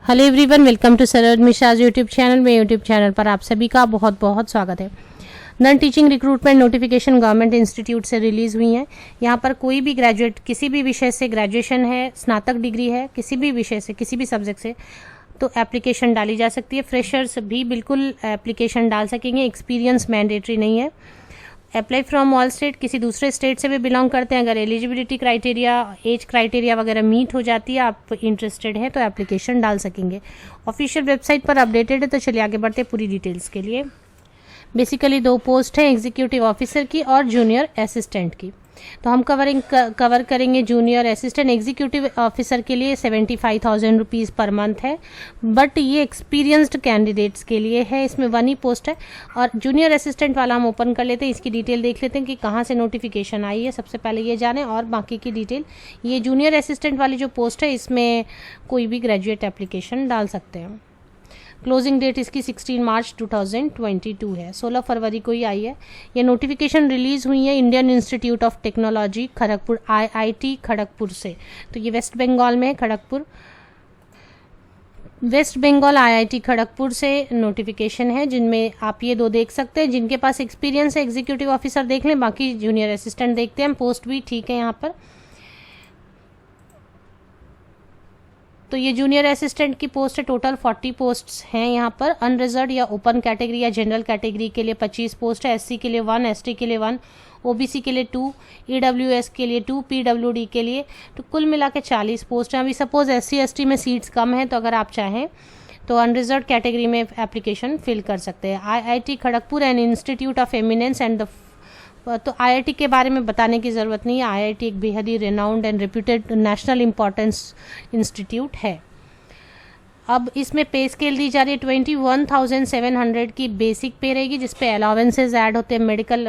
Hello everyone, welcome to सरल मिश्राज YouTube channel में। YouTube channel पर आप सभी का बहुत बहुत स्वागत है। Non teaching recruitment notification government institute से रिलीज़ हुई हैं। यहाँ पर कोई भी ग्रेजुएट किसी भी विषय से ग्रेजुएशन है, स्नातक डिग्री है, किसी भी विषय से किसी भी सब्जेक्ट से तो एप्लीकेशन डाली जा सकती है। फ्रेशर्स भी बिल्कुल एप्लीकेशन डाल सकेंगे, एक्सपीरियंस मैंडेटरी नहीं है। अप्लाई फ्रॉम ऑल स्टेट, किसी दूसरे स्टेट से भी बिलोंग करते हैं, अगर एलिजिबिलिटी क्राइटेरिया, एज क्राइटेरिया वगैरह मीट हो जाती है, आप इंटरेस्टेड हैं तो एप्लीकेशन डाल सकेंगे। ऑफिशियल वेबसाइट पर अपडेटेड है। तो चलिए आगे बढ़ते हैं पूरी डिटेल्स के लिए। बेसिकली दो पोस्ट हैं, एग्जीक्यूटिव ऑफिसर की और जूनियर असिस्टेंट की। तो हम कवर करेंगे जूनियर असिस्टेंट। एग्जीक्यूटिव ऑफिसर के लिए 75,000 रुपीज़ पर मंथ है, बट ये एक्सपीरियंस्ड कैंडिडेट्स के लिए है। इसमें 1 ही पोस्ट है। और जूनियर असिस्टेंट वाला हम ओपन कर लेते हैं, इसकी डिटेल देख लेते हैं कि कहाँ से नोटिफिकेशन आई है। सबसे पहले ये जाने और बाकी की डिटेल। ये जूनियर असिस्टेंट वाली जो पोस्ट है इसमें कोई भी ग्रेजुएट एप्लीकेशन डाल सकते हैं। क्लोजिंग डेट इसकी 16 मार्च 2022 है, 16 फरवरी को ही आई है। ये नोटिफिकेशन रिलीज़ हुई है Indian institute of technology Kharagpur, IIT Kharagpur से। तो ये वेस्ट बंगाल में है, खड़गपुर, वेस्ट बंगाल IIT खड़गपुर से नोटिफिकेशन है। जिनमें आप ये दो देख सकते हैं, जिनके पास एक्सपीरियंस है एग्जीक्यूटिव ऑफिसर देख लें, बाकी जूनियर असिस्टेंट देखते हैं। पोस्ट भी ठीक है यहाँ पर। तो ये जूनियर असिस्टेंट की पोस्ट है। टोटल 40 पोस्ट्स हैं यहाँ पर। अनरिजर्व या ओपन कैटेगरी या जनरल कैटेगरी के लिए 25 पोस्ट है, SC के लिए 1, ST के लिए 1, OBC के लिए 2, EWS के लिए 2, PWD के लिए, तो कुल मिला के 40 पोस्ट हैं। अभी सपोज SC ST में सीट्स कम हैं तो अगर आप चाहें तो अनरिजर्व कैटेगरी में एप्लीकेशन फिल कर सकते हैं। IIT Kharagpur and institute of eminence and the, तो IIT के बारे में बताने की ज़रूरत नहीं है। IIT एक बेहद ही renowned and reputed national importance institute है। अब इसमें पे स्केल दी जा रही है 21,700 की बेसिक पे रहेगी, जिसपे अलावेंसेज ऐड होते हैं। मेडिकल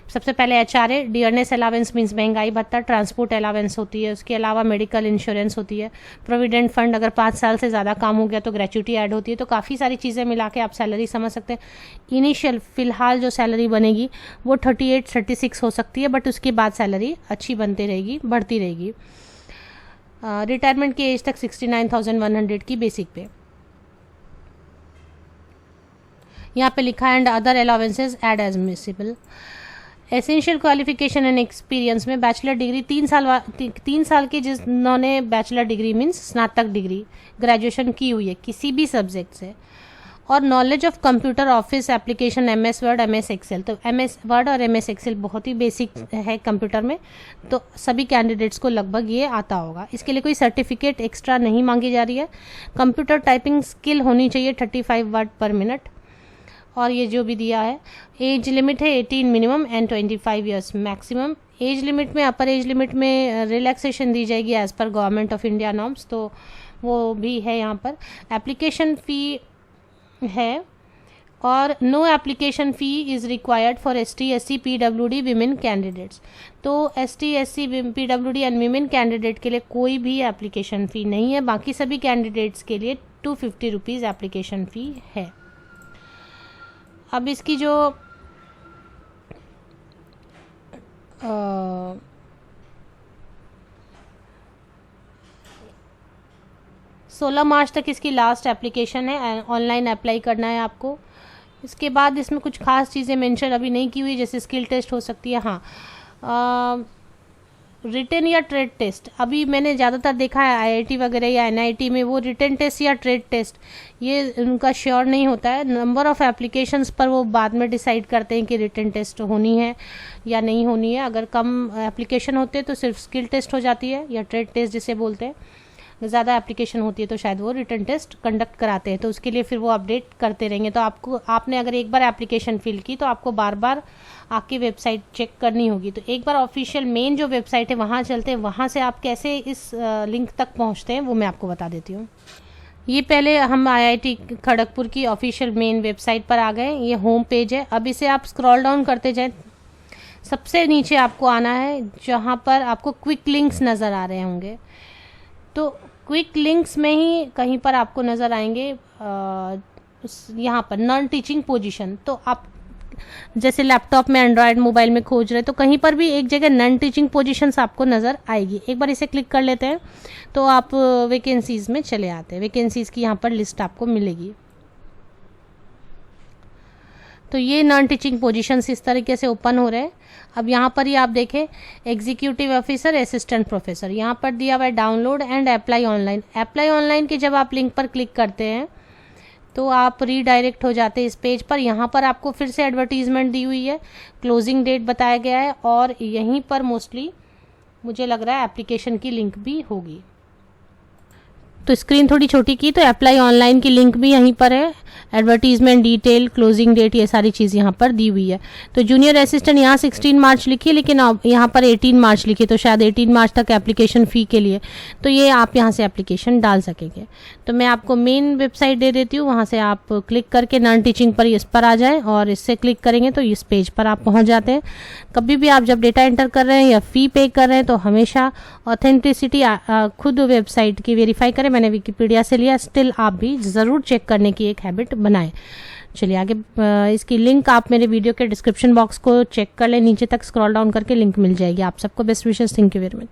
सबसे पहले HRA, डियरनेस अलावेंस मीन्स महंगाई भत्ता, ट्रांसपोर्ट अलावेंस होती है, उसके अलावा मेडिकल इंश्योरेंस होती है, प्रोविडेंट फंड, अगर 5 साल से ज़्यादा काम हो गया तो ग्रेच्युटी ऐड होती है। तो काफ़ी सारी चीज़ें मिला के आप सैलरी समझ सकते हैं। इनिशियल फिलहाल जो सैलरी बनेगी वो 38-36 हो सकती है, बट उसके बाद सैलरी अच्छी बनती रहेगी, बढ़ती रहेगी। रिटायरमेंट की एज तक 69,100 की बेसिक पे। यहाँ पे लिखा है and other allowances ad admissible. Essential qualification and experience में बैचलर डिग्री 3 साल की, जिन्होंने बैचलर डिग्री मीन्स स्नातक डिग्री ग्रेजुएशन की हुई है किसी भी सब्जेक्ट से, और knowledge of computer office application MS word, MS excel. तो MS वर्ड और MS एक्सेल बहुत ही बेसिक है कंप्यूटर में, तो सभी कैंडिडेट्स को लगभग ये आता होगा। इसके लिए कोई सर्टिफिकेट एक्स्ट्रा नहीं मांगी जा रही है। कंप्यूटर टाइपिंग स्किल होनी चाहिए 35 वर्ड पर मिनट। और ये जो भी दिया है, एज लिमिट है 18 minimum and 25 years maximum. Age limit में, अपर एज लिमिट में रिलैक्सेशन दी जाएगी as per government of India norms, तो वो भी है यहाँ पर। एप्लीकेशन फ़ी है और no application fee is required for ST SC PWD women candidates. तो ST SC PWD and women candidate के लिए कोई भी एप्लीकेशन फ़ी नहीं है। बाकी सभी कैंडिडेट्स के लिए 250 रुपीज़ एप्लीकेशन फ़ी है। अब इसकी जो 16 मार्च तक इसकी लास्ट एप्लीकेशन है। ऑनलाइन अप्लाई करना है आपको। इसके बाद इसमें कुछ खास चीज़ें मेंशन अभी नहीं की हुई, जैसे स्किल टेस्ट हो सकती है। हाँ, रिटन या ट्रेड टेस्ट अभी मैंने ज़्यादातर देखा है IIT वगैरह या NIT में, वो रिटन टेस्ट या ट्रेड टेस्ट ये उनका श्योर नहीं होता है। नंबर ऑफ़ एप्लीकेशंस पर वो बाद में डिसाइड करते हैं कि रिटन टेस्ट होनी है या नहीं होनी है। अगर कम एप्लीकेशन होते हैं तो सिर्फ स्किल टेस्ट हो जाती है या ट्रेड टेस्ट जिसे बोलते हैं। ज़्यादा एप्लीकेशन होती है तो शायद वो रिटन टेस्ट कंडक्ट कराते हैं, तो उसके लिए फिर वो अपडेट करते रहेंगे। तो आपने अगर एक बार एप्लीकेशन फिल की तो आपको बार बार आपकी वेबसाइट चेक करनी होगी। तो एक बार ऑफिशियल मेन जो वेबसाइट है वहाँ चलते हैं, वहाँ से आप कैसे इस लिंक तक पहुँचते हैं वो मैं आपको बता देती हूँ। ये पहले हम IIT खड़गपुर की ऑफिशियल मेन वेबसाइट पर आ गए। ये होम पेज है। अब इसे आप स्क्रॉल डाउन करते जाएँ, सबसे नीचे आपको आना है जहाँ पर आपको क्विक लिंक्स नज़र आ रहे होंगे। तो क्विक लिंक्स में ही कहीं पर आपको नज़र आएंगे यहाँ पर नॉन टीचिंग पोजीशन। तो आप जैसे लैपटॉप में, एंड्रॉयड मोबाइल में खोज रहे तो कहीं पर भी एक जगह नॉन टीचिंग पोजीशंस आपको नज़र आएगी। एक बार इसे क्लिक कर लेते हैं तो आप वैकेंसीज़ में चले आते हैं। वैकेंसीज़ की यहाँ पर लिस्ट आपको मिलेगी। तो ये नॉन टीचिंग पोजीशंस इस तरीके से ओपन हो रहे हैं। अब यहाँ पर ही आप देखें एग्जीक्यूटिव ऑफिसर, असिस्टेंट प्रोफेसर, यहाँ पर दिया हुआ है download and apply online. Apply online के जब आप लिंक पर क्लिक करते हैं तो आप रीडायरेक्ट हो जाते हैं इस पेज पर। यहाँ पर आपको फिर से एडवर्टीजमेंट दी हुई है, क्लोजिंग डेट बताया गया है और यहीं पर मोस्टली मुझे लग रहा है एप्लीकेशन की लिंक भी होगी। तो स्क्रीन थोड़ी छोटी की तो अप्लाई ऑनलाइन की लिंक भी यहीं पर है, एडवर्टीजमेंट डिटेल, क्लोजिंग डेट, ये सारी चीज़ यहाँ पर दी हुई है। तो जूनियर असिस्टेंट यहाँ 16 मार्च लिखी है, लेकिन अब यहाँ पर 18 मार्च लिखी, तो शायद 18 मार्च तक एप्लीकेशन फ़ी के लिए, तो ये आप यहाँ से एप्लीकेशन डाल सकेंगे। तो मैं आपको मेन वेबसाइट दे देती हूँ, वहाँ से आप क्लिक करके नॉन टीचिंग पर इस पर आ जाएँ और इससे क्लिक करेंगे तो इस पेज पर आप पहुँच जाते हैं। कभी भी आप जब डेटा एंटर कर रहे हैं या फ़ी पे कर रहे हैं तो हमेशा ऑथेंटिसिटी खुद वेबसाइट की वेरीफाई करें। मैंने विकिपीडिया से लिया, स्टिल आप भी ज़रूर चेक करने की एक हैबिट बनाएं। चलिए आगे, इसकी लिंक आप मेरे वीडियो के डिस्क्रिप्शन बॉक्स को चेक कर लें, नीचे तक स्क्रॉल डाउन करके लिंक मिल जाएगी। आप सबको best wishes, thank you very much.